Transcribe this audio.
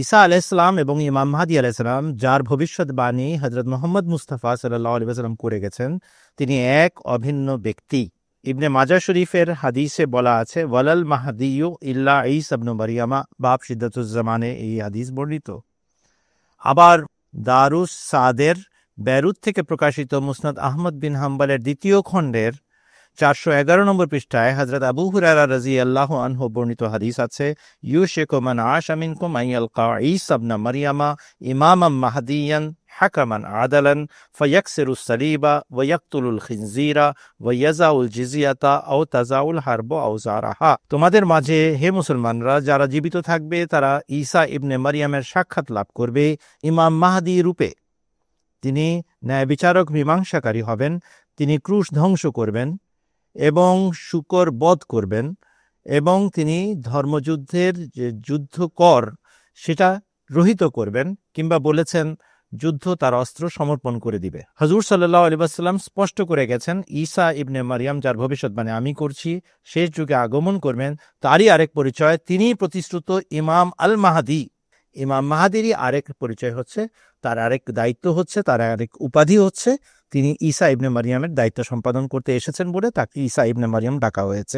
ঈসা আলাইহিসসালাম এবং ইমাম মাহদী আলাইহিসসালাম যার ভবিষ্যৎবাণী হযরত মুহাম্মদ মুস্তাফা সাল্লাল্লাহু আলাইহি ওয়াসাল্লাম করে গেছেন, তিনি এক অভিন্ন ব্যক্তি। ইবনে মাজাহ শরীফের হাদিসে বলা আছে, ওয়ালাল মাহদিয়ু ইল্লা ঈসা ইবনে মারইয়ামা, বাব শিদ্দাতুজ জামানে এই হাদিস বর্ণিত। আবার দারুস সাদের বেরুত থেকে প্রকাশিত মুসনাদ আহমদ বিন হাম্বলের ২য় খণ্ডের ৪১১ নম্বর পৃষ্ঠায় হযরত আবু হুরায়রা রাদিয়াল্লাহু আনহু বর্ণিত হাদিস আছে, ইউশিকু মান আশা মিনকুম আন ইয়ালকা ঈসা ইবনে মারইয়ামা ইমামান মাহদিয়ান হাকামান আদালান ফায়াকসিরুস সালিবা ওয়া ইয়াকতুলুল খিনজিরা ওয়া ইয়াজাউল জিজিয়াতা আও তাজাউল হারব আও জারাহা। তোমাদের মাঝে হে মুসলমানরা, যারা জীবিত থাকবে তারা ঈসা ইবনে মারইয়ামের সাক্ষাৎ লাভ করবে ইমাম মাহদী রূপে। তিনি ন্যায় বিচারক মীমাংসাকারী হবেন, তিনি ক্রুশ ধ্বংস করবেন এবং শূকর বধ করবেন, এবং তিনি ধর্মযুদ্ধের যে যুদ্ধ কর সেটা রহিত করবেন, কিংবা বলেছেন যুদ্ধ তার অস্ত্র সমর্পণ করে দিবে। হুজুর সাল্লাল্লাহু আলাইহি ওয়াসাল্লাম স্পষ্ট করে গেছেন, ঈসা ইবনে মারইয়াম যার ভবিষ্যৎবাণী আমি করছি শেষ যুগে আগমন করবেন, তারই আরেক পরিচয় তিনি প্রতিশ্রুত ইমাম আল মাহদী। ইমাম মাহদীরই আরেক পরিচয় হচ্ছে, তার আরেক দায়িত্ব হচ্ছে, তার আরেক উপাধি হচ্ছে, তিনি ঈসা ইবনে মারইয়ামের দায়িত্ব সম্পাদন করতে এসেছেন বলে তাকে ঈসা ইবনে মারইয়াম ডাকা হয়েছে।